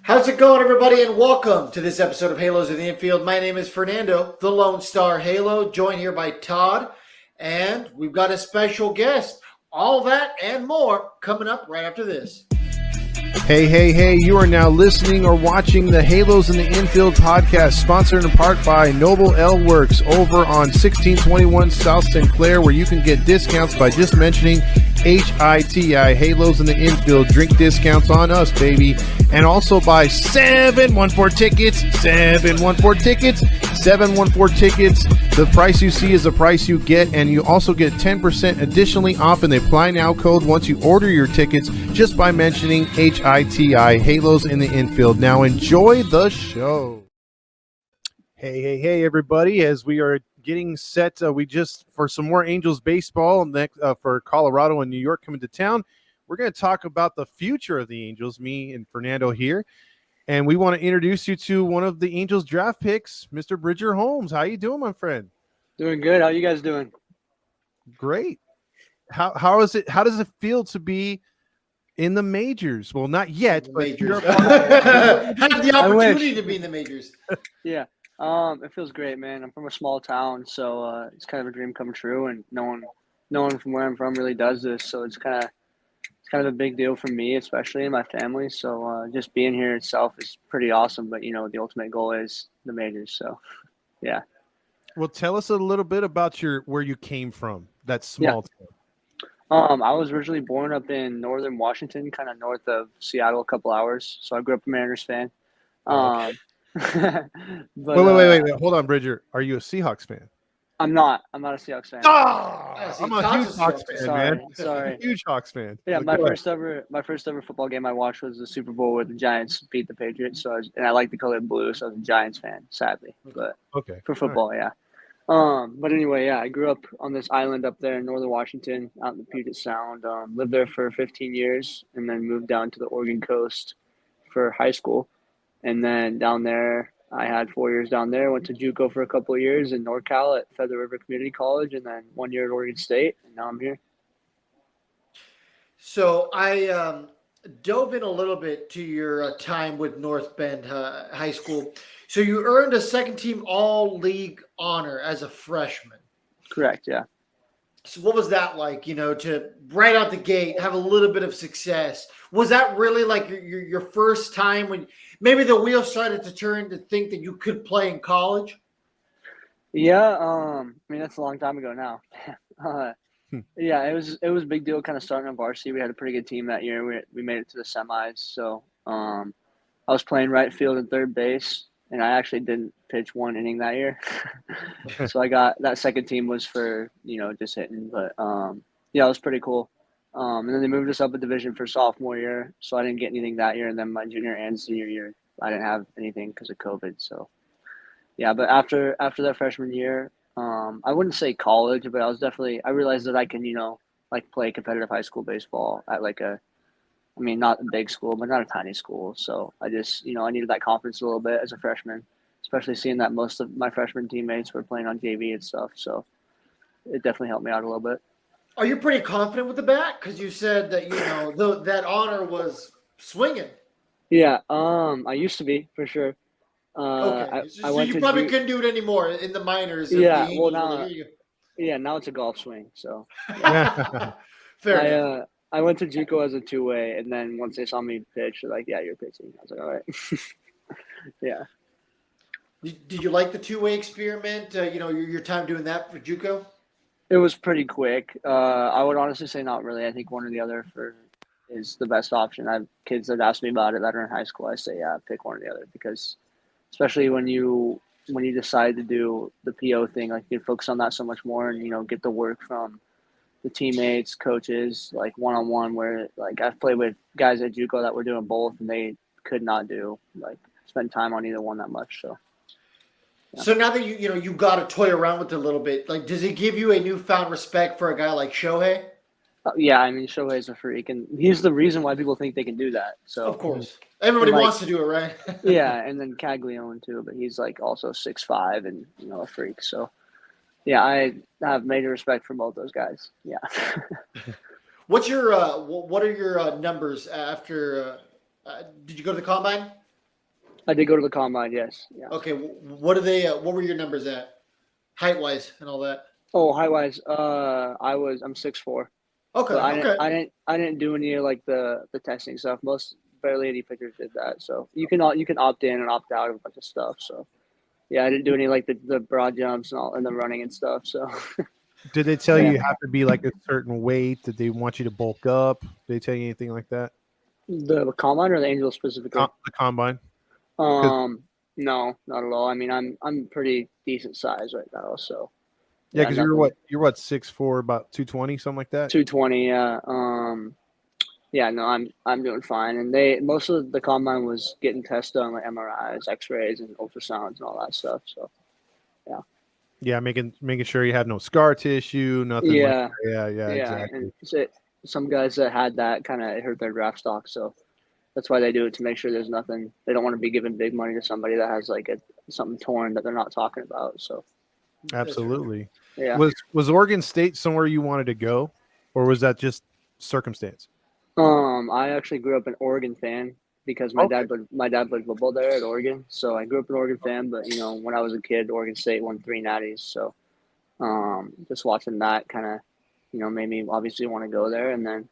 How's it going, everybody, and welcome to this episode of Halos in the Infield. My name is Fernando, the Lone Star Halo, joined here by Todd, and we've got a special guest. All that and more coming up right after this. Hey, you are now listening or watching the Halos in the Infield podcast, sponsored in part by Noble L Works over on 1621 South Sinclair, where you can get discounts by just mentioning HITI, Halos in the Infield, drink discounts on us, baby. And also by 714 tickets. The price you see is the price you get, and you also get 10% additionally off in the Apply Now code once you order your tickets just by mentioning HITI, Halos in the Infield. Now enjoy the show. Hey, everybody, as we are getting set, we just, for some more Angels baseball next, for Colorado and New York coming to town, we're going to talk about the future of the Angels, me and Fernando here. And we want to introduce you to one of the Angels draft picks, Mr. Bridger Holmes. How you doing, my friend? Doing good. How you guys doing? Great. How is it? How does it feel to be in the majors? Well, not yet, but majors. Have the opportunity to be in the majors. Yeah. It feels great, man. I'm from a small town, so it's kind of a dream come true, and no one from where I'm from really does this, so it's kind of a big deal for me, especially in my family. So just being here itself is pretty awesome. But the ultimate goal is the majors. So, yeah. Well, tell us a little bit about where you came from. That small town. I was originally born up in northern Washington, kind of north of Seattle, a couple hours. So I grew up a Mariners fan. Okay. But, wait. Hold on, Bridger. Are you a Seahawks fan? I'm not a Seahawks fan. I'm a huge Hawks fan, man. Sorry. Huge Hawks fan. Yeah, my first ever football game I watched was the Super Bowl where the Giants beat the Patriots. So I like the color blue, so I was a Giants fan, sadly. But okay, for football, yeah. But anyway, yeah, I grew up on this island up there in northern Washington, out in the Puget Sound. Lived there for 15 years, and then moved down to the Oregon coast for high school, and then down there. I had 4 years down there, went to JUCO for a couple of years in NorCal at Feather River Community College, and then 1 year at Oregon State, and now I'm here. So I dove in a little bit to your time with North Bend High School. So you earned a second-team All-League honor as a freshman. Correct, yeah. So what was that like, to right out the gate have a little bit of success? Was that really like your first time when maybe the wheels started to turn to think that you could play in college? Yeah, that's a long time ago now. Yeah, it was a big deal kind of starting on varsity. We had a pretty good team that year. We made it to the semis. So I was playing right field and third base, and I actually didn't pitch one inning that year. So I got that second team was for, just hitting. But, yeah, it was pretty cool. And then they moved us up a division for sophomore year. So I didn't get anything that year. And then my junior and senior year, I didn't have anything because of COVID. So, yeah, but after that freshman year, I wouldn't say college, but I realized that I can, play competitive high school baseball at not a big school, but not a tiny school. So I just, I needed that confidence a little bit as a freshman, especially seeing that most of my freshman teammates were playing on JV and stuff. So it definitely helped me out a little bit. Are you pretty confident with the bat? Because you said that, that honor was swinging. Yeah, I used to be, for sure. Okay, so you probably couldn't do it anymore in the minors. Yeah, well, now it's a golf swing. So fair enough. I went to JUCO as a two-way, and then once they saw me pitch, they're like, "Yeah, you're pitching." I was like, "All right." Yeah. Did you like the two-way experiment? Your time doing that for JUCO? It was pretty quick. I would honestly say not really. I think one or the other is the best option. I have kids that ask me about it that are in high school. I say, yeah, pick one or the other, because especially when you decide to do the PO thing, like you can focus on that so much more and, get the work from the teammates, coaches, like one-on-one, where like I've played with guys at JUCO that were doing both and they could not spend time on either one that much. So. Yeah. So now that you got to toy around with it a little bit, like, does it give you a newfound respect for a guy like Shohei? Yeah, Shohei's a freak, and he's the reason why people think they can do that. So of course, everybody wants to do it, right? Yeah, and then Caglione too, but he's also 6'5" and a freak. So yeah, I have major respect for both those guys. Yeah. What are your numbers after? Did you go to the combine? I did go to the combine. Yes. Yeah. Okay, what are they? What were your numbers at, height wise, and all that? Oh, height wise, I'm 6'4", Okay, but okay. I didn't do any of like the testing stuff. Most barely any pitchers did that. So you can opt in and opt out of a bunch of stuff. So yeah, I didn't do any like the broad jumps and all and the running and stuff. So Did they tell yeah, you have to be like a certain weight? Did they want you to bulk up? Did they tell you anything like that? the combine or the Angels specifically. The combine? 'Cause Um, no, not at all. I mean, I'm pretty decent size right now. So yeah, yeah, because nothing. you're what 6'4", about 220, something like that. 220. Yeah. Yeah, no, I'm doing fine. And they most of the combine was getting tested on like MRIs, X-rays, and ultrasounds and all that stuff. So yeah, Yeah, making sure you have no scar tissue, nothing like yeah, that. Yeah, yeah. exactly. And so some guys that had that kind of hurt their draft stock, so that's why they do it to make sure there's nothing. They don't want to be giving big money to somebody that has like something torn that they're not talking about. So Absolutely. yeah. Was Oregon State somewhere you wanted to go, or was that just circumstance? I actually grew up an Oregon fan because Okay. my dad played football there at Oregon. So I grew up an Oregon fan, but you know, when I was a kid, Oregon State won 3 natties. So just watching that kind of, you know, made me obviously want to go there. And then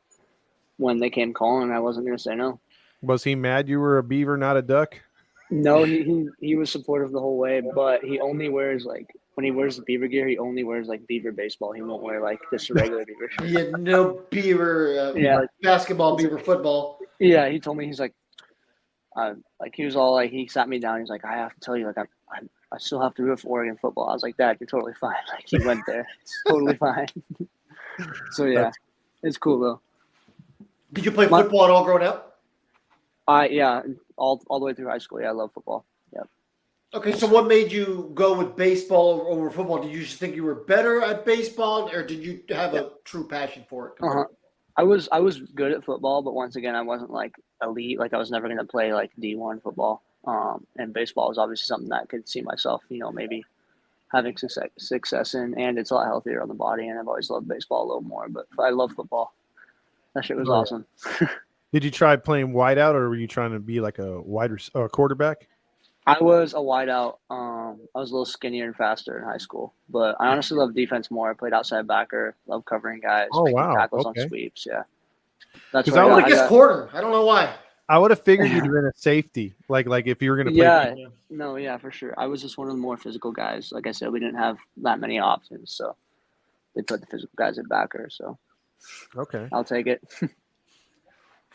when they came calling, I wasn't going to say no. Was he mad you were a beaver, not a duck? No, he was supportive the whole way, but he only wears like when he wears the Beaver gear, he only wears like Beaver baseball. He won't wear like just a regular Beaver shirt. He had no Beaver, Yeah, like basketball, Beaver football. yeah. He told me like he was all like he sat me down. He's like, I have to tell you, like I still have to root for Oregon football. I was like, Dad, you're totally fine. Like he went there, it's totally fine. So yeah, That's it's cool though. Did you play My, football at all growing up? yeah, all the way through high school. Yeah, I love football. Yeah. Okay, so what made you go with baseball over football? Did you just think you were better at baseball, or did you have a true passion for it? Uh-huh. I was good at football, but once again, I wasn't like elite. Like I was never gonna play like D1 football. And baseball is obviously something that I could see myself, you know, maybe having success in, and it's a lot healthier on the body. And I've always loved baseball a little more, but I love football. That shit was oh, awesome. Did you try playing wideout, or were you trying to be like a quarterback? I was a wideout. I was a little skinnier and faster in high school, but I honestly love defense more. I played outside backer, love covering guys, Oh making wow, tackles on okay. sweeps. Yeah, that's Because what I I would I got. have I guess got corner. I don't know why. figured you'd been a safety, like if you were going to play. yeah, no, yeah, for sure. I was just one of the more physical guys. Like I said, we didn't have that many options, so they put the physical guys at backer. So Okay. I'll take it.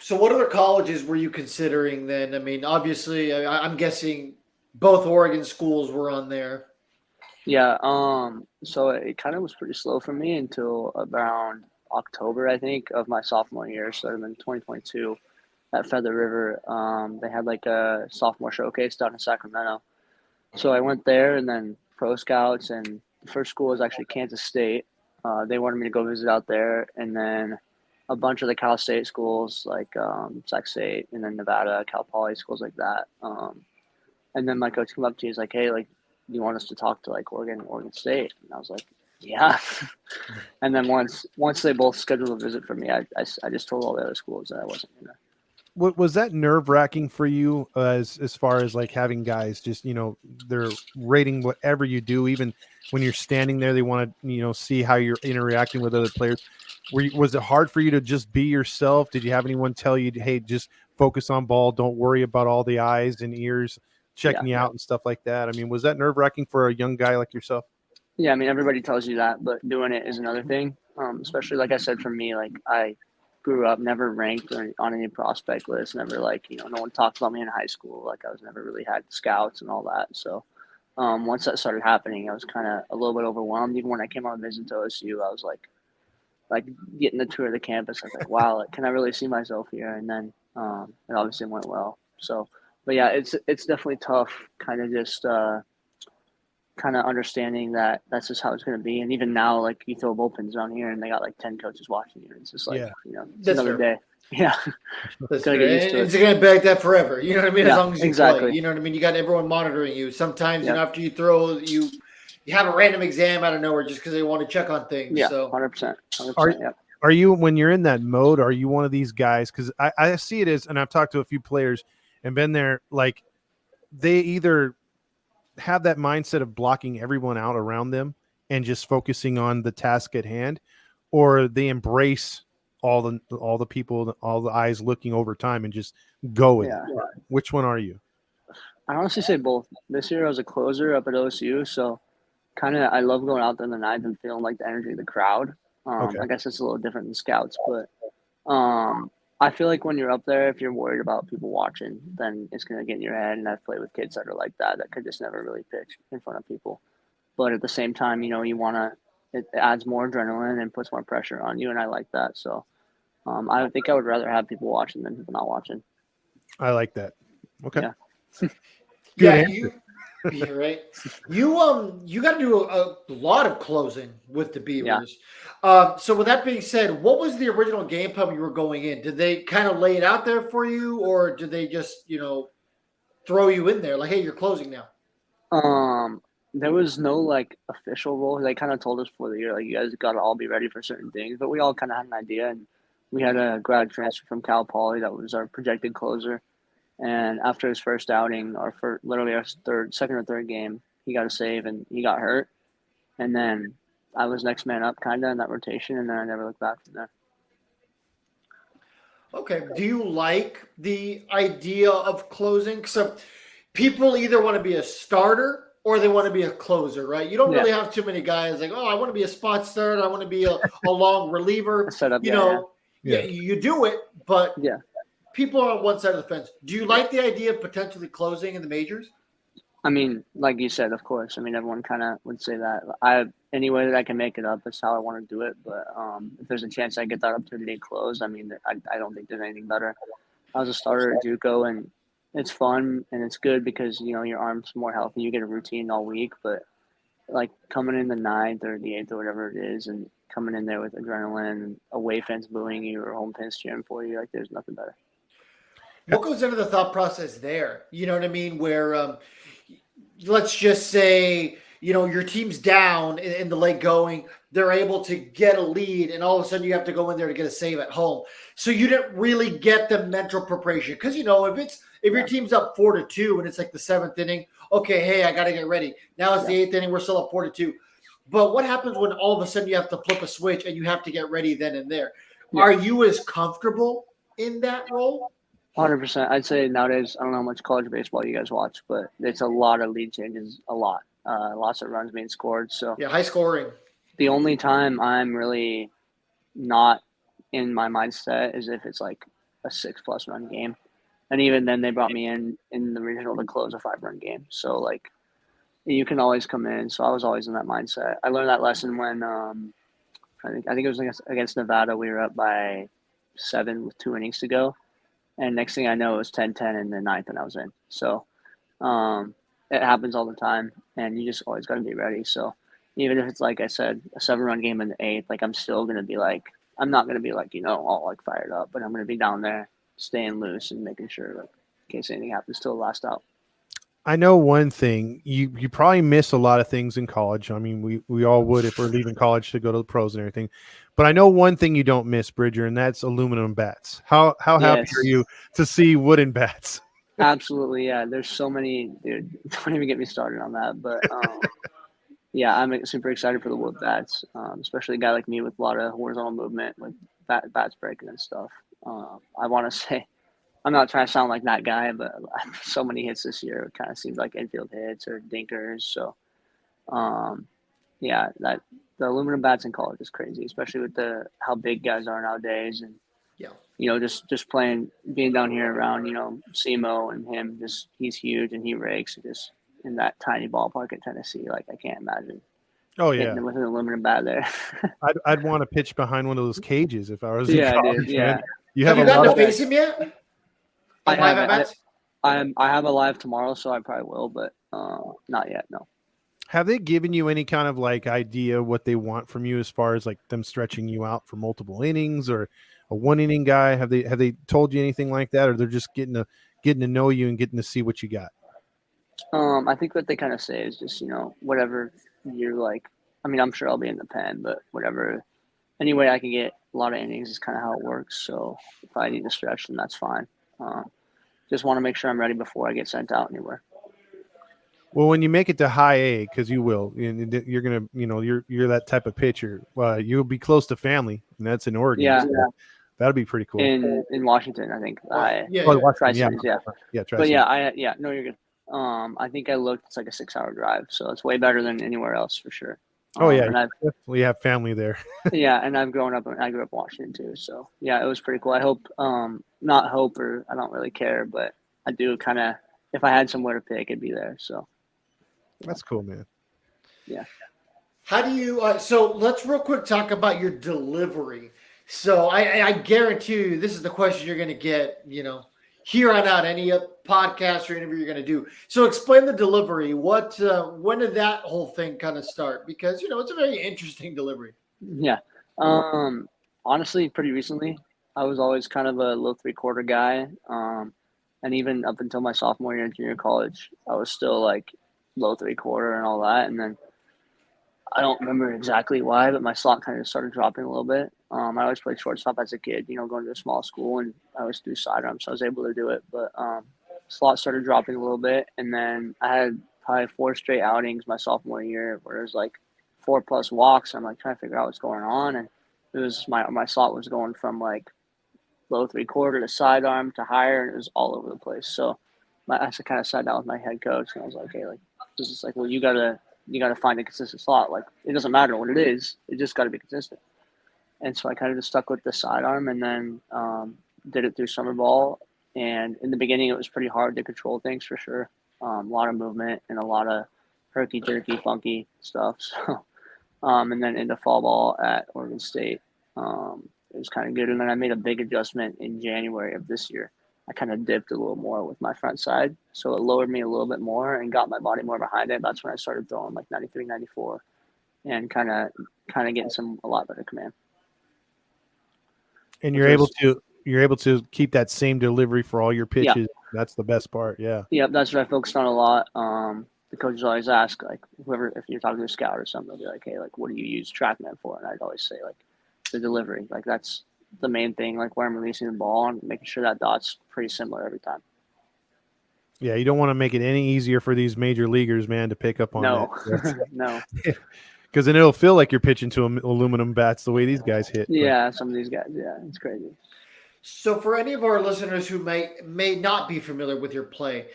So, what other colleges were you considering then? I mean, obviously, I'm guessing both Oregon schools were on there. Yeah. So it kind of was pretty slow for me until around October, I think, of my sophomore year. So in 2022 at Feather River, they had like a sophomore showcase down in Sacramento. So I went there, and then pro scouts, and the first school was actually Kansas State. They wanted me to go visit out there, and then a bunch of the Cal State schools like Sac State, and then Nevada, Cal Poly schools like that. And then my coach came up to me, he's like, "Hey, like, do you want us to talk to like Oregon State?" And I was like, "Yeah." And then once they both scheduled a visit for me, I just told all the other schools that I wasn't gonna. Was that nerve wracking for you as far as like having guys just they're rating whatever you do, even when you're standing there, they want to see how you're interacting with other players. Was it hard for you to just be yourself? Did you have anyone tell you, hey, just focus on ball, don't worry about all the eyes and ears Yeah, checking you out and stuff like that? I mean, was that nerve wracking for a young guy like yourself? yeah. I mean, everybody tells you that, but doing it is another thing. Especially like I said, for me, like I grew up never ranked on any prospect list, never like no one talked about me in high school. Like I was never really had scouts and all that. So once that started happening, I was kind of a little bit overwhelmed. Even when I came on a visit to OSU, I was like getting the tour of the campus. I was like, wow, like, can I really see myself here? And then it obviously went well. So, but yeah, it's definitely tough. Kind of just kind of understanding that that's just how it's going to be. And even now, like you throw bullpens on here, and they got like 10 coaches watching you. It's just like Yeah, it's That's another fair. day. Yeah, That's gotta fair. get used And to it's it. going to be like that forever. You know what I mean? As Yeah, long as you play. exactly. You know what I mean? You got everyone monitoring you. Sometimes, Yeah, after you throw, you have a random exam out of nowhere just because they want to check on things. yeah, So, 100%, Are 100%. Yeah, are you, when you're in that mode, are you one of these guys? Because I see it as, and I've talked to a few players and been there, like they either have that mindset of blocking everyone out around them and just focusing on the task at hand, or they embrace all the people, all the eyes looking over time and just go with it. Yeah. Which one are you? I honestly say both. This year I was a closer up at OSU, so kind of I love going out there in the ninth and feeling like the energy of the crowd. Okay. I guess it's a little different than scouts, but I feel like when you're up there, if you're worried about people watching, then it's gonna get in your head. And I've played with kids that are like that could just never really pitch in front of people. But at the same time, you wanna it adds more adrenaline and puts more pressure on you, and I like that. So I think I would rather have people watching than people not watching. I like that. Okay. Yeah. Good Yeah, answer. you're right. You got to do a lot of closing with the Yeah. Beavers. So with that being said, what was the original game plan when you were going in? Did they kind of lay it out there for you, or did they just throw you in there like, hey, you're closing now? Um, there was no like official rule. They kind of told us for the year, like you guys got to all be ready for certain things, but we all kind of had an idea. And we had a grad transfer from Cal Poly that was our projected closer. And after his first outing, literally our second or third game, he got a save and he got hurt. And then I was next man up kind of in that rotation, and then I never looked back from there. Okay. Do you like the idea of closing? So people either want to be a starter or they want to be a closer, right? You don't Yeah, really have too many guys like, oh, I want to be a spot starter. I want to be a long a reliever. setup You guy. Yeah, know, yeah, Yeah. you do it, but yeah. people are on one side of the fence. Do you like the idea of potentially closing in the majors? I mean, like you said, of course. I mean, everyone kind of would say that. I any way that I can make it up, that's how I want to do it. But if there's a chance I get that opportunity closed, I mean, I don't think there's anything better. I was a starter at JUCO, and it's fun and it's good because your arm's more healthy. You get a routine all week, but like coming in the ninth or the eighth or whatever it is, and coming in there with adrenaline, away fans booing you or home fans cheering for you, like there's nothing better. What goes into the thought process there? You know what I mean? Where let's just say your team's down in the late going, they're able to get a lead, and all of a sudden you have to go in there to get a save at home. So you didn't really get the mental preparation because if your Yeah, team's up 4-2 and it's like the seventh inning, okay, hey, I got to get ready. Now it's yeah, the eighth inning, we're still up 4-2. But what happens when all of a sudden you have to flip a switch and you have to get ready then and there? yeah. Are you as comfortable in that role? 100%. I'd say nowadays, I don't know how much college baseball you guys watch, but it's a lot of lead changes, a lot. Lots of runs being scored. So Yeah, high scoring. the only time I'm really not in my mindset is if it's like a 6+ run game. And even then, they brought me in the regional to close a 5 run game. So like you can always come in. So I was always in that mindset. I learned that lesson when I think it was against Nevada. We were up by 7 with 2 innings to go, and next thing I know, it was 10-10 in the ninth, and I was in. So um, it happens all the time, and you just always got to be ready. So even if it's like I said, a 7 run game in the eighth, like I'm still gonna be like I'm not gonna be like all like fired up, but I'm gonna be down there staying loose and making sure like in case anything happens to the last out. I know one thing. You probably miss a lot of things in college. I mean, we all would if we're leaving college to go to the pros and everything. But I know one thing you don't miss, Bridger, and that's aluminum bats. How happy are Yes, you to see wooden bats? absolutely. Yeah, there's so many, dude. Don't even get me started on that. But yeah, I'm super excited for the wood bats, especially a guy like me with a lot of horizontal movement, with bats breaking and stuff. I want to say, I'm not trying to sound like that guy, but so many hits this year. It kind of seems like infield hits or dinkers. So, um, yeah, that the aluminum bats in college is crazy, especially with the how big guys are nowadays, and Yeah. just playing, being down here around, SEMO and him, just he's huge and he rakes just in that tiny ballpark at Tennessee. Like I can't imagine Oh hitting yeah, him with an aluminum bat there. I'd want to pitch behind one of those cages if I was in Yeah, dude. college, man. Yeah, You Have have you a gotten lot to of face him yet? I Like live haven't. at bats? I have a live tomorrow, so I probably will, but not yet. No. Have they given you any kind of like idea what they want from you as far as like them stretching you out for multiple innings or a 1 inning guy? Have they told you anything like that, or they're just getting to know you and getting to see what you got? I think what they kind of say is just whatever you're like. I mean, I'm sure I'll be in the pen, but whatever. Any way I can get a lot of innings is kind of how it works. So if I need to stretch, then that's fine. Just want to make sure I'm ready before I get sent out anywhere. Well, when you make it to high A, because you will, and you're gonna, you're that type of pitcher. You'll be close to family, and that's in Oregon. Yeah, So that'll be pretty cool. in Washington, I think. Yeah, Oh, yeah. Washington, Tri-Cities, yeah. yeah, But Tri-Cities. no, you're good. I think I looked. It's like a 6-hour drive, so it's way better than anywhere else for sure. Oh yeah, And you definitely have family there. and I've grown up. I grew up in Washington too, so yeah, it was pretty cool. I hope, not hope, or I don't really care, but I do kind of. If I had somewhere to pick, it'd be there. So That's cool, man. yeah. How do you? So let's real quick talk about your delivery. So I guarantee you, this is the question you're going to get. Here on out, any podcast or interview you're going to do. So explain the delivery. When did that whole thing kind of start? Because it's a very interesting delivery. Yeah. Honestly, pretty recently, I was always kind of a low 3/4 guy. And even up until my sophomore year in junior college, I was still like low 3/4 and all that. And then I don't remember exactly why, but my slot kind of started dropping a little bit. I always played shortstop as a kid, going to a small school, and I always do sidearm, so I was able to do it. But slot started dropping a little bit, and then I had probably 4 straight outings my sophomore year where it was like 4+ walks. I'm like trying to figure out what's going on, and it was my slot was going from like low 3/4 to sidearm to higher, and it was all over the place. So I kind of sat down with my head coach, and I was like, hey, like this is like, well, you gotta find a consistent slot. Like it doesn't matter what it is, it just got to be consistent. And so I kind of just stuck with the sidearm, and then did it through summer ball. And in the beginning, it was pretty hard to control things for sure. A lot of movement and a lot of herky jerky, funky stuff. So, and then into fall ball at Oregon State, it was kind of good. And then I made a big adjustment in January of this year. I kind of dipped a little more with my front side, so it lowered me a little bit more and got my body more behind it. That's when I started throwing like 93, 94, and kind of getting a lot better command. And you're able to keep that same delivery for all your pitches. Yeah. That's the best part. Yeah. Yep, that's what I focused on a lot. The coaches always ask, like, if you're talking to a scout or something, they'll be like, hey, like, what do you use TrackMan for? And I'd always say, like, the delivery. Like, that's the main thing, like, where I'm releasing the ball and making sure that dot's pretty similar every time. Yeah, you don't want to make it any easier for these major leaguers, man, to pick up on that. No. Because then it'll feel like you're pitching to aluminum bats the way these guys hit. Yeah, some of these guys. Yeah, it's crazy. So for any of our listeners who may not be familiar with your play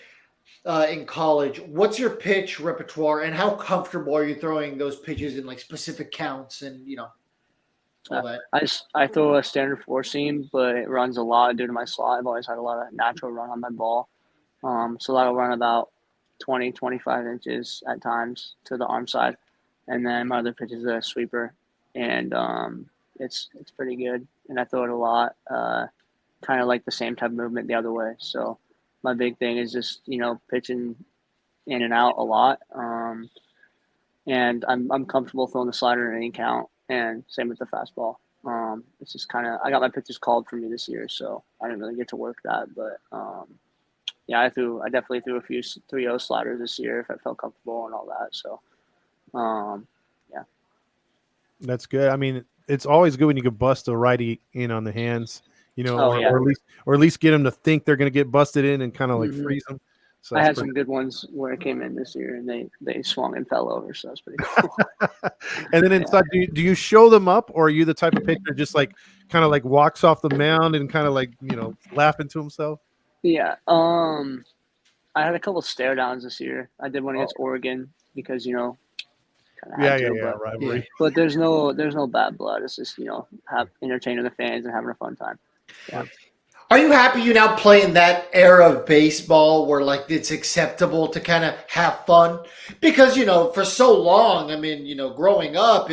in college, what's your pitch repertoire and how comfortable are you throwing those pitches in like specific counts and all that? I throw a standard 4-seam, but it runs a lot due to my slot. I've always had a lot of natural run on my ball. So that'll run about 20, 25 inches at times to the arm side. And then my other pitch is a sweeper, and it's pretty good. And I throw it a lot, kind of like the same type of movement the other way. So my big thing is just, pitching in and out a lot. And I'm comfortable throwing the slider in any count, and same with the fastball. It's just kind of, I got my pitches called for me this year, so I didn't really get to work that. But yeah, I definitely threw a few 3-0 sliders this year if I felt comfortable and all that. So yeah. That's good. I mean, it's always good when you can bust a righty in on the hands, or at least get them to think they're going to get busted in and kind of like freeze them. So I had some good ones where it came in this year and they swung and fell over. So that's pretty cool. And then inside, do you show them up, or are you the type of pitcher just like kind of like walks off the mound and kind of like, laughing to himself? Yeah. I had a couple of stare downs this year. I did one against Oregon because, rivalry. But there's no bad blood. It's just, entertaining the fans and having a fun time. Yeah. Are you happy you now play in that era of baseball where like it's acceptable to kind of have fun? Because, for so long, I mean, growing up,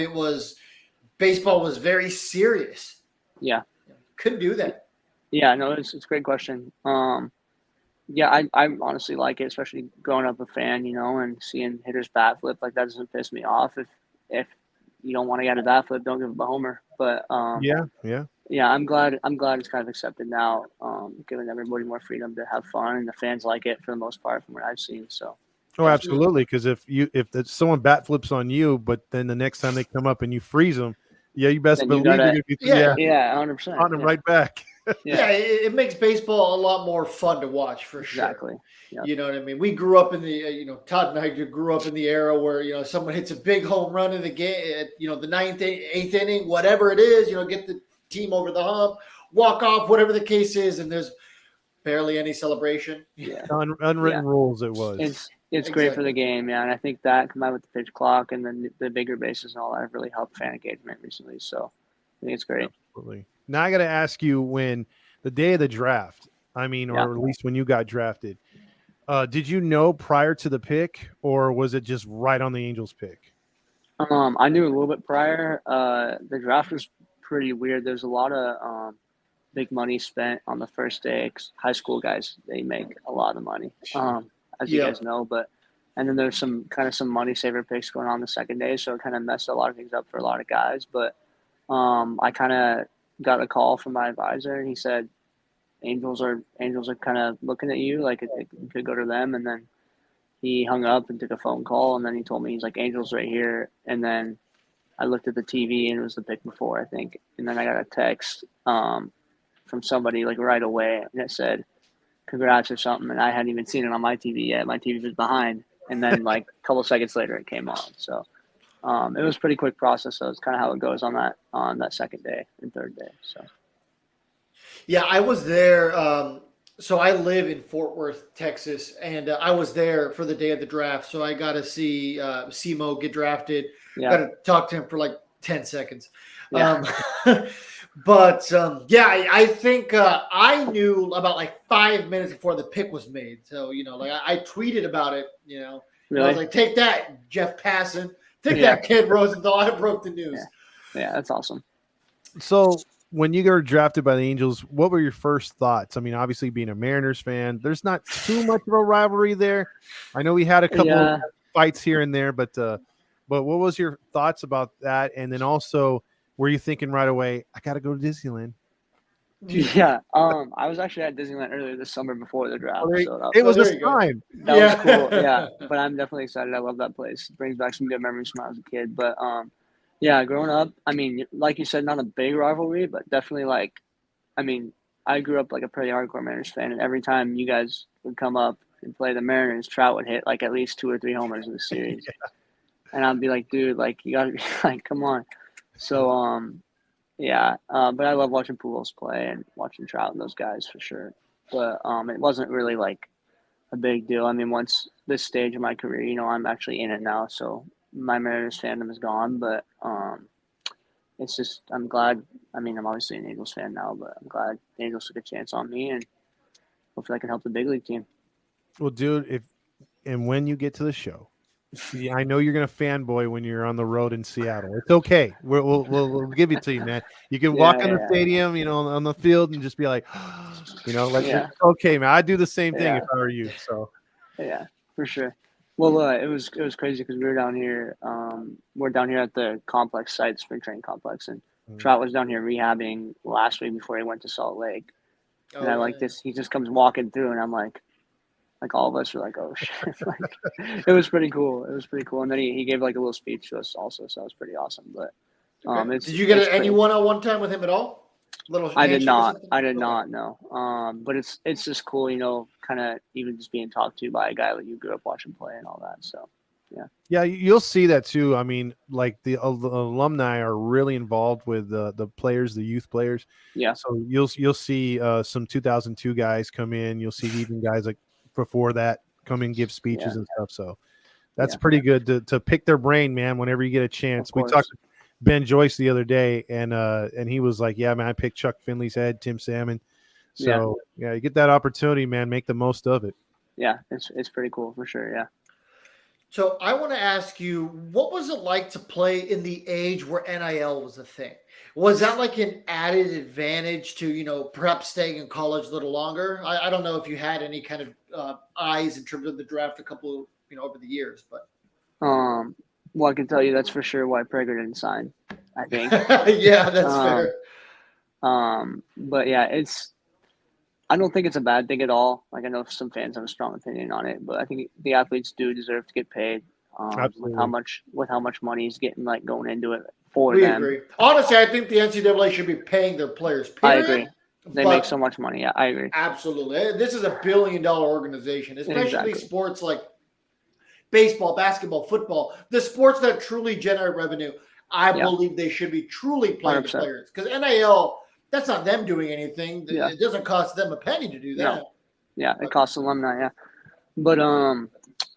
baseball was very serious. Yeah. Couldn't do that. Yeah, no, it's a great question. Yeah, I honestly like it, especially growing up a fan, and seeing hitters bat flip. Like, that doesn't piss me off. If you don't want to get a bat flip, don't give up a homer. But yeah, I'm glad it's kind of accepted now, giving everybody more freedom to have fun, and the fans like it for the most part from what I've seen. So. Oh, absolutely. Because if someone bat flips on you, but then the next time they come up and you freeze them, you best believe you're going to be 100% on them right back. Yeah, it makes baseball a lot more fun to watch for sure. Exactly. Yep. You know what I mean? We grew up in the, Todd and I grew up in the era where, someone hits a big home run in the game, the ninth, eighth inning, whatever it is, get the team over the hump, walk off, whatever the case is, and there's barely any celebration. Yeah. Unwritten rules it was. It's great for the game, yeah. And I think that combined with the pitch clock and then the bigger bases and all that have really helped fan engagement recently. So I think it's great. Absolutely. Now I got to ask you, when the day of the draft, or at least when you got drafted, did you know prior to the pick, or was it just right on the Angels pick? I knew a little bit prior. The draft was pretty weird. There's a lot of big money spent on the first day. High school guys, they make a lot of money, as you guys know. And then there's some money saver picks going on the second day, so it kind of messed a lot of things up for a lot of guys. But I kind of got a call from my advisor, and he said, Angels are kind of looking at you, like it could go to them. And then he hung up and took a phone call, and then he told me, he's like, Angels right here. And then I looked at the TV, and it was the pick before, I think. And then I got a text from somebody like right away, and it said, congrats or something. And I hadn't even seen it on my TV yet. My TV was behind. And then like a couple seconds later, it came on. So it was a pretty quick process. So it's kind of how it goes on that second day and third day. So. Yeah, I was there. So I live in Fort Worth, Texas, and I was there for the day of the draft. So I got to see Simo get drafted. Yeah. Got to talk to him for like 10 seconds. Yeah. I think I knew about like 5 minutes before the pick was made. So, I tweeted about it, Really? I was like, take that, Jeff Passan. Take that, Kid Rosenthal. I broke the news. Yeah, that's awesome. So when you got drafted by the Angels, what were your first thoughts? Obviously being a Mariners fan, there's not too much of a rivalry there. I know we had a couple of fights here and there, but what was your thoughts about that? And then also, were you thinking right away, I got to go to Disneyland? Yeah. I was actually at Disneyland earlier this summer before the draft. It was a time. That was cool. Yeah. But I'm definitely excited. I love that place. It brings back some good memories from when I was a kid. But growing up, like you said, not a big rivalry, but definitely I grew up like a pretty hardcore Mariners fan, and every time you guys would come up and play the Mariners, Trout would hit like at least 2 or 3 homers in the series. And I'd be like, dude, like you gotta be like, come on. So but I love watching Pujols play and watching Trout and those guys for sure. But it wasn't really like a big deal. Once this stage of my career, I'm actually in it now, so my Mariners fandom is gone. But it's just, I'm glad. I'm obviously an Angels fan now, but I'm glad the Angels took a chance on me, and hopefully I can help the big league team. Well, dude, when you get to the show, I know you're gonna fanboy when you're on the road in Seattle. It's okay. We'll give it to you, man. You can walk in the stadium, on the field, and just be like, it's okay, man. I'd do the same thing if I were you. So yeah, for sure. Well, it was crazy because we were down here. We're down here at the complex site, spring training complex, and Trout was down here rehabbing last week before he went to Salt Lake. And he just comes walking through, and I'm like all of us were like, oh shit! It was pretty cool. And then he gave like a little speech to us also, so it was pretty awesome. But did you get any one-on-one time with him at all? I did not. No. But it's just cool, kind of even just being talked to by a guy that you grew up watching play and all that. So yeah. Yeah, you'll see that too. Like the alumni are really involved with the players, the youth players. Yeah. So you'll see some 2002 guys come in. You'll see even guys like before that come in, give speeches and stuff. So that's pretty good to pick their brain, man, whenever you get a chance. We talked to Ben Joyce the other day, and he was like, yeah, man, I picked Chuck Finley's head, Tim Salmon. So you get that opportunity, man, make the most of it. Yeah, it's pretty cool for sure. Yeah. So I want to ask you, what was it like to play in the age where NIL was a thing? Was that like an added advantage to, perhaps staying in college a little longer? I don't know if you had any kind of eyes in terms of the draft a couple, over the years, but. Well, I can tell you that's for sure why Prager didn't sign, I think. Yeah, that's fair. But yeah, I don't think it's a bad thing at all. Like, I know some fans have a strong opinion on it, but I think the athletes do deserve to get paid with how much money is getting going into it for them. We agree. Honestly, I think the NCAA should be paying their players. Period. I agree. They But make so much money. Yeah, I agree. absolutely, this is $1 billion organization, especially Exactly. sports like baseball, basketball, football, the sports that truly generate revenue. I Yeah, believe they should be truly playing the 100%. players because NIL, that's not them doing anything. Yeah. It doesn't cost them a penny to do that. No. Yeah, it costs alumni. Yeah, but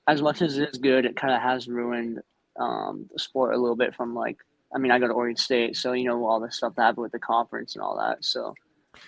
as much as it is good, it kind of has ruined the sport a little bit from like. I mean, I go to Oregon State, so you know all the stuff that happened with the conference and all that. So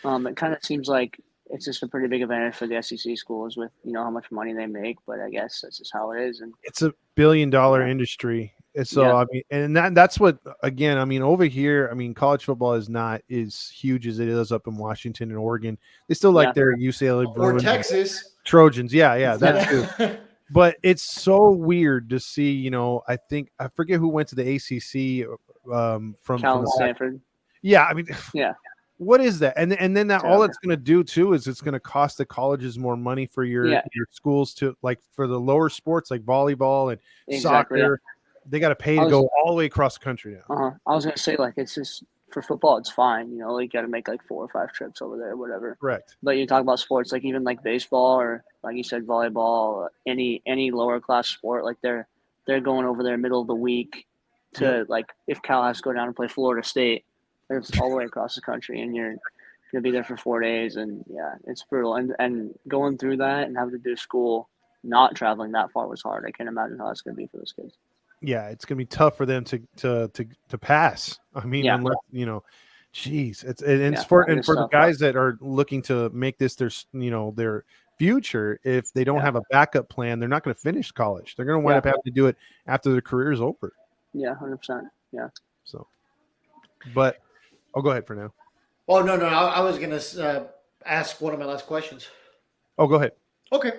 it kind of seems like it's just a pretty big advantage for the SEC schools with how much money they make. But I guess that's just how it is. And It's a billion-dollar yeah, industry. And so yeah, I mean, and that's what, again, I mean, over here, I mean, college football is not as huge as it is up in Washington and Oregon. They still like yeah, their UCLA Or Bruins, Texas. Trojans. Yeah, that yeah. too. But it's so weird to see, I think I forget who went to the ACC from Cal and the Stanford. yeah, I mean, Yeah, what is that? And then that all terrible. it's going to do too is it's going to cost the colleges more money for your schools to, like, for the lower sports like volleyball and Exactly. soccer. They got to pay I to was- go all the way across the country now. I was gonna say like it's just for football, it's fine. Like you got to make like 4 or 5 trips over there, whatever. Correct. But you talk about sports like even like baseball or like you said volleyball, any lower class sport, like they're going over there middle of the week to like if Cal has to go down and play Florida State, it's all the way across the country, and you're gonna be there for 4 days, and yeah, it's brutal. And going through that and having to do school, not traveling that far was hard. I can't imagine how that's gonna be for those kids. Yeah, it's going to be tough for them to pass. I mean, Yeah. unless geez, it's Yeah, for it is the tough. guys that are looking to make this their their future. If they don't have a backup plan, they're not going to finish college. They're going to wind up having to do it after their career is over. Yeah, 100%. Yeah. So, but I'll go ahead for now. Oh no, I was gonna ask one of my last questions. Oh, go ahead. Okay,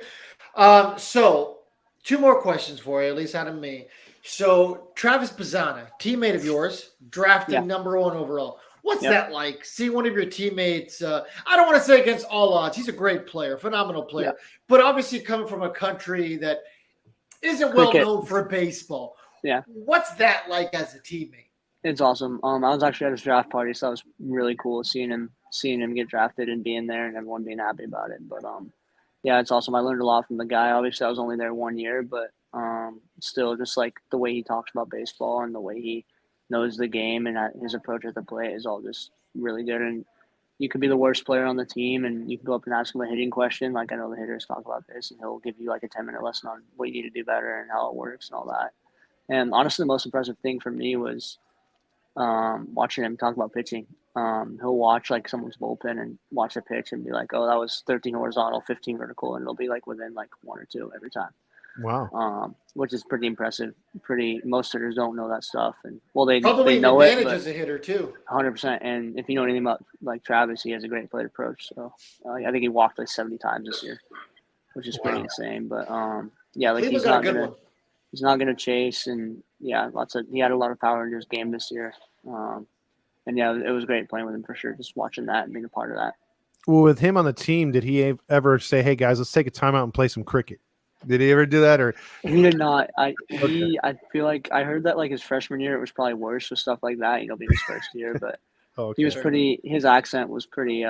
so 2 more questions for you, at least out of me. So Travis Bazzana, teammate of yours, drafted number 1 overall. What's that like? See one of your teammates. I don't want to say against all odds. He's a great player, phenomenal player, but obviously coming from a country that isn't well known for baseball. Yeah. What's that like as a teammate? It's awesome. I was actually at his draft party, so that was really cool seeing him get drafted and being there and everyone being happy about it. But yeah, it's awesome. I learned a lot from the guy. Obviously, I was only there 1 year, but still, just like the way he talks about baseball and the way he knows the game and his approach at the plate is all just really good. And you could be the worst player on the team, and you can go up and ask him a hitting question. Like I know the hitters talk about this, and he'll give you like a 10-minute lesson on what you need to do better and how it works and all that. And honestly, the most impressive thing for me was watching him talk about pitching. He'll watch like someone's bullpen and watch a pitch and be like, "Oh, that was 13 horizontal, 15 vertical," and it'll be like within like 1 or 2 every time. Wow. Which is pretty impressive. Most hitters don't know that stuff, and well, they Probably know an it, advantage but as a hitter too. 100%. And if you know anything about like Travis, he has a great plate approach. So I think he walked like 70 times this year, which is pretty insane. But yeah, like he's not gonna chase, and yeah, he had a lot of power in his game this year. And yeah, it was great playing with him for sure. Just watching that and being a part of that. Well, with him on the team, did he ever say, "Hey guys, let's take a timeout and play some cricket"? Did he ever do that? Or he did not. I feel like I heard that like his freshman year it was probably worse with stuff like that. Being his first year, but he was pretty. His accent was pretty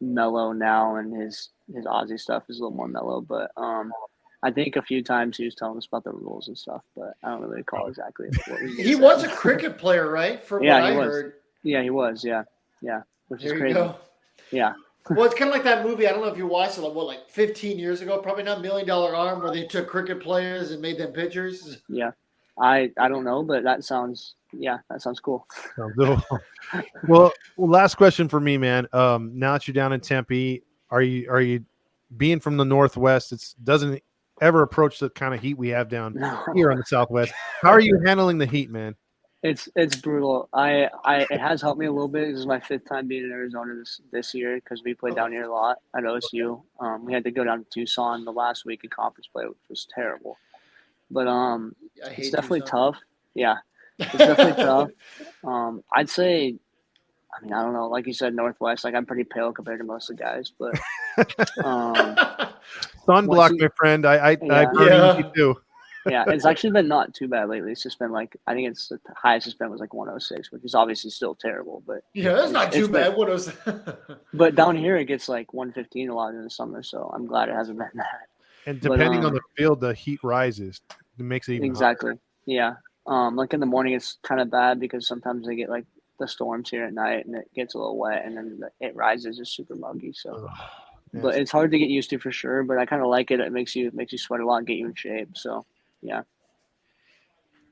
mellow now, and his Aussie stuff is a little more mellow. But I think a few times he was telling us about the rules and stuff, but I don't really recall exactly what he was a cricket player, right? From what I heard. Yeah, he was. Yeah. Which is crazy. Go. Yeah. Well, it's kind of like that movie. I don't know if you watched it. Like 15 years ago, probably not $1 Million Arm, where they took cricket players and made them pitchers. Yeah, I don't know, but that sounds cool. Well, last question for me, man. Now that you're down in Tempe, are you being from the Northwest? It doesn't ever approach the kind of heat we have down here on the Southwest. How are you handling the heat, man? It's brutal. It has helped me a little bit. This is my 5th time being in Arizona this year because we played down here a lot at OSU. We had to go down to Tucson the last week of conference play, which was terrible. But it's definitely tough. Yeah, it's definitely tough. I'd say, I mean, I don't know. Like you said, Northwest. Like I'm pretty pale compared to most of the guys, but sunblock, my friend. I burn easy too. Yeah, it's actually been not too bad lately. It's just been like, I think it's the highest it's been was like 106, which is obviously still terrible, but Yeah, that's not too it's been. bad. What was? But down here it gets like 115 a lot in the summer, so I'm glad it hasn't been that. And But depending on the field, the heat rises. It makes it even hotter. exactly, yeah. Like in the morning it's kind of bad because sometimes they get like the storms here at night and it gets a little wet and then it rises just super muggy. So, Ugh, but yes. it's hard to get used to for sure. But I kind of like it. It makes you sweat a lot and get you in shape. So, yeah.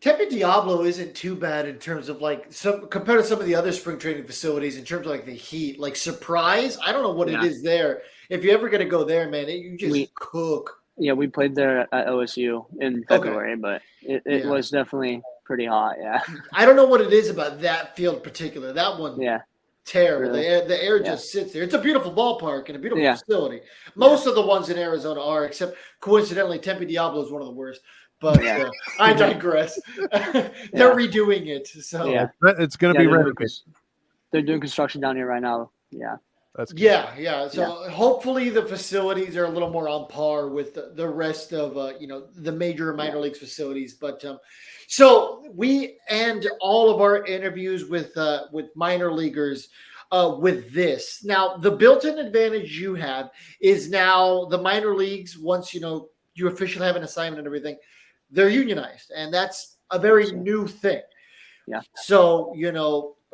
Tempe Diablo isn't too bad in terms of like some compared to some of the other spring training facilities in terms of like the heat. Like Surprise, I don't know what it Yeah. is there. If you ever get to go there, man, you just We cook. Yeah, we played there at OSU in Okay, February, but it yeah. was definitely pretty hot. Yeah. I don't know what it is about that field in particular. That one Yeah. terrible. Really. The air Yeah. just sits there. It's a beautiful ballpark and a beautiful Yeah. facility. Yeah. Most of the ones in Arizona are, except coincidentally, Tempe Diablo is one of the worst. But Yeah. I digress. They're Yeah. redoing it, so Yeah. It's going to Yeah. be They're doing, renovated. they're doing construction down here right now. Yeah. That's good. yeah. So hopefully the facilities are a little more on par with the rest of the major minor leagues facilities. But so we end all of our interviews with minor leaguers with this. Now the built-in advantage you have is now the minor leagues. Once you officially have an assignment and everything, they're unionized, and that's a very new thing. Yeah. So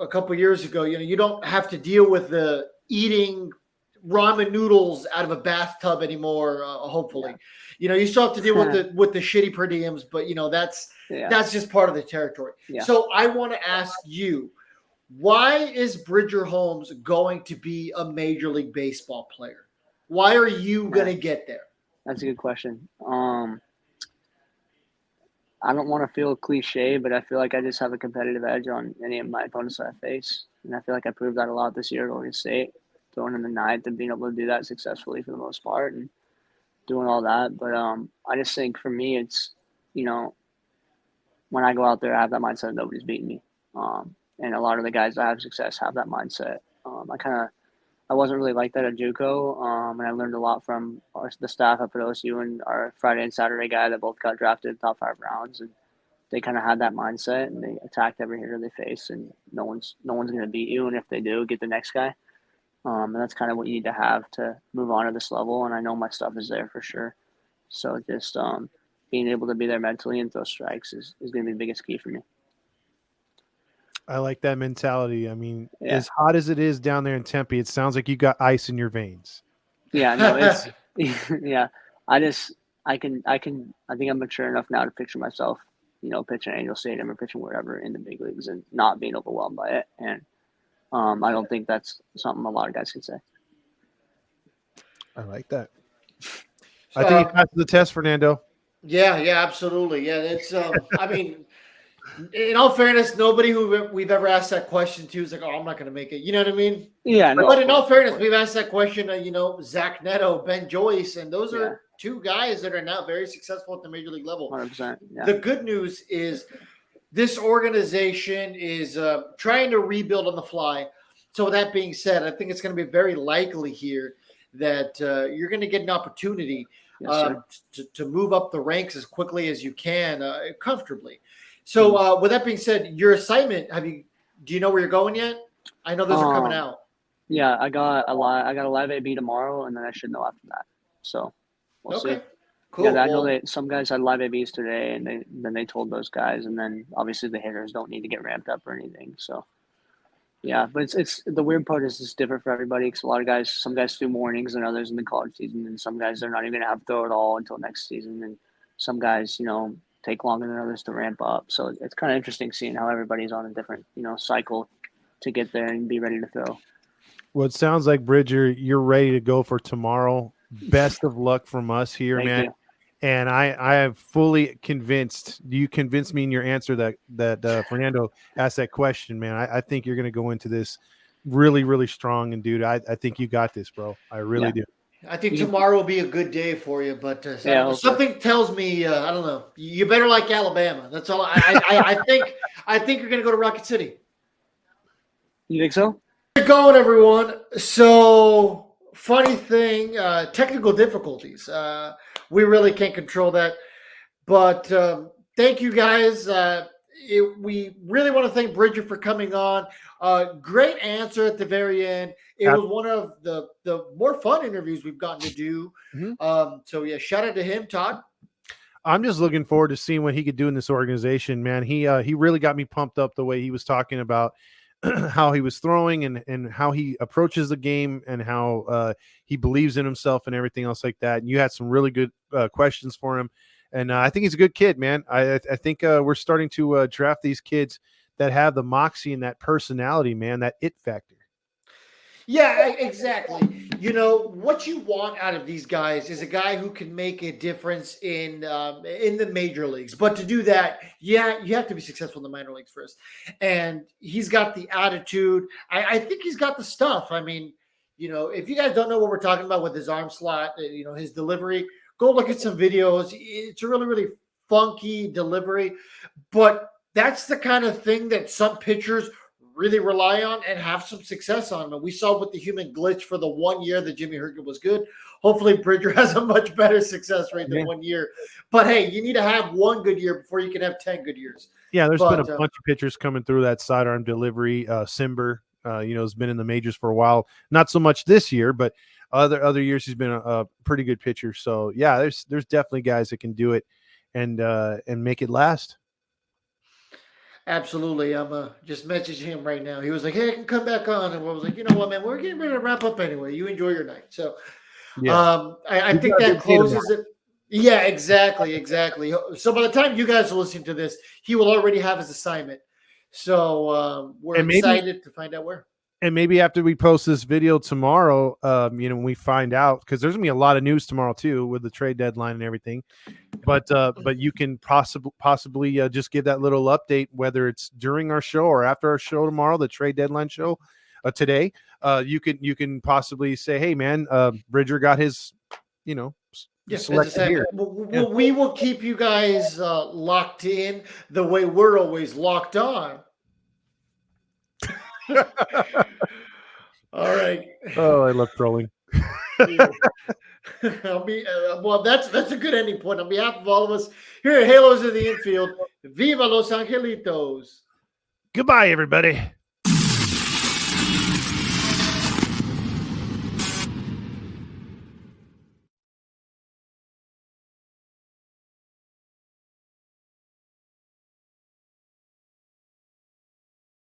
a couple years ago, you don't have to deal with the eating ramen noodles out of a bathtub anymore. Hopefully, you still have to deal with the shitty per diems, but that's just part of the territory. Yeah. So I want to ask you, why is Bridger Holmes going to be a Major League Baseball player? Why are you going to get there? That's a good question. I don't want to feel cliche, but I feel like I just have a competitive edge on any of my opponents that I face. And I feel like I proved that a lot this year at Oregon State, throwing in the ninth and being able to do that successfully for the most part and doing all that. But I just think for me, it's, when I go out there, I have that mindset that nobody's beating me. And a lot of the guys that have success have that mindset. I wasn't really like that at JUCO, and I learned a lot from the staff up at OSU and our Friday and Saturday guy that both got drafted top 5 rounds, and they kind of had that mindset and they attacked every hitter they face, and no one's going to beat you, and if they do, get the next guy. And that's kind of what you need to have to move on to this level, and I know my stuff is there for sure. So just being able to be there mentally and throw strikes is going to be the biggest key for me. I like that mentality. I mean, as hot as it is down there in Tempe, it sounds like you got ice in your veins. Yeah, no, it's yeah. I think I'm mature enough now to picture myself, pitching Angel Stadium or pitching wherever in the big leagues and not being overwhelmed by it. And I don't think that's something a lot of guys can say. I like that. I think you passed the test, Fernando. Yeah, absolutely. Yeah, it's. I mean, in all fairness, nobody who we've ever asked that question to is like, "Oh, I'm not going to make it." You know what I mean? Yeah. No, but in all fairness, we've asked that question to Zach Neto, Ben Joyce, and those are two guys that are now very successful at the major league level. 100%. Yeah. The good news is this organization is trying to rebuild on the fly. So with that being said, I think it's going to be very likely here that you're going to get an opportunity to move up the ranks as quickly as you can, comfortably. So with that being said, your assignment, do you know where you're going yet? I know those are coming out. Yeah, I got a live AB tomorrow, and then I should know after that. So we'll see. Cool. Yeah, I know that some guys had live ABs today, and then they told those guys, and then obviously the hitters don't need to get ramped up or anything. So yeah, but it's the weird part is it's different for everybody because a lot of some guys do more innings than others in the college season, and some guys they're not even gonna have to throw it all until next season, and some guys take longer than others to ramp up. So it's kind of interesting seeing how everybody's on a different cycle to get there and be ready to throw. Well, it sounds like Bridger, you're ready to go for tomorrow. Best of luck from us here, man. You. And I am fully convinced. You convinced me in your answer that Fernando asked that question, man. I think you're going to go into this really, really strong. And, dude, I think you got this, bro. I really do. I think tomorrow will be a good day for you, but something tells me I don't know. You better like Alabama. That's all. I think. I think you're going to go to Rocket City. You think so? How's it going, everyone? So, funny thing, technical difficulties. We really can't control that. But thank you guys. We really want to thank Bridger for coming on. Great answer at the very end. It was one of the more fun interviews we've gotten to do. So yeah, shout out to him, Todd. I'm just looking forward to seeing what he could do in this organization, man. He really got me pumped up the way he was talking about how he was throwing and how he approaches the game and how he believes in himself and everything else like that. And you had some really good questions for him. And I think he's a good kid, man. I think we're starting to draft these kids that have the moxie and that personality, man, that it factor. Yeah, exactly. You know what you want out of these guys is a guy who can make a difference in the major leagues. But to do that, yeah, you have to be successful in the minor leagues first. And he's got the attitude. I think he's got the stuff. I mean, if you guys don't know what we're talking about with his arm slot, his delivery, go look at some videos. It's a really, really funky delivery, but that's the kind of thing that some pitchers really rely on and have some success on. And we saw with the human glitch for the 1 year that Jimmy Herget was good. Hopefully Bridger has a much better success rate than 1 year. But hey, you need to have one good year before you can have 10 good years. Yeah, there's been a bunch of pitchers coming through that sidearm delivery. Simber, has been in the majors for a while. Not so much this year, but other years he's been a pretty good pitcher. So yeah, there's definitely guys that can do it and make it last. Absolutely. I'm just messaging him right now. He was like, "Hey, I can come back on," and I was like, "You know what, man? We're getting ready to wrap up anyway. You enjoy your night." So, I think that closes it. Yeah, exactly. So by the time you guys are listening to this, he will already have his assignment. So we're excited to find out where. And maybe after we post this video tomorrow, when we find out, because there's gonna be a lot of news tomorrow too with the trade deadline and everything. But you can possibly just give that little update, whether it's during our show or after our show tomorrow, the trade deadline show today. You can possibly say, "Hey, man, Bridger got his, selected here." We will keep you guys locked in the way we're always locked on. All right. Oh, I love trolling. Well, that's a good ending point. On behalf of all of us here at Halos of the Infield, Viva Los Angelitos. Goodbye, everybody.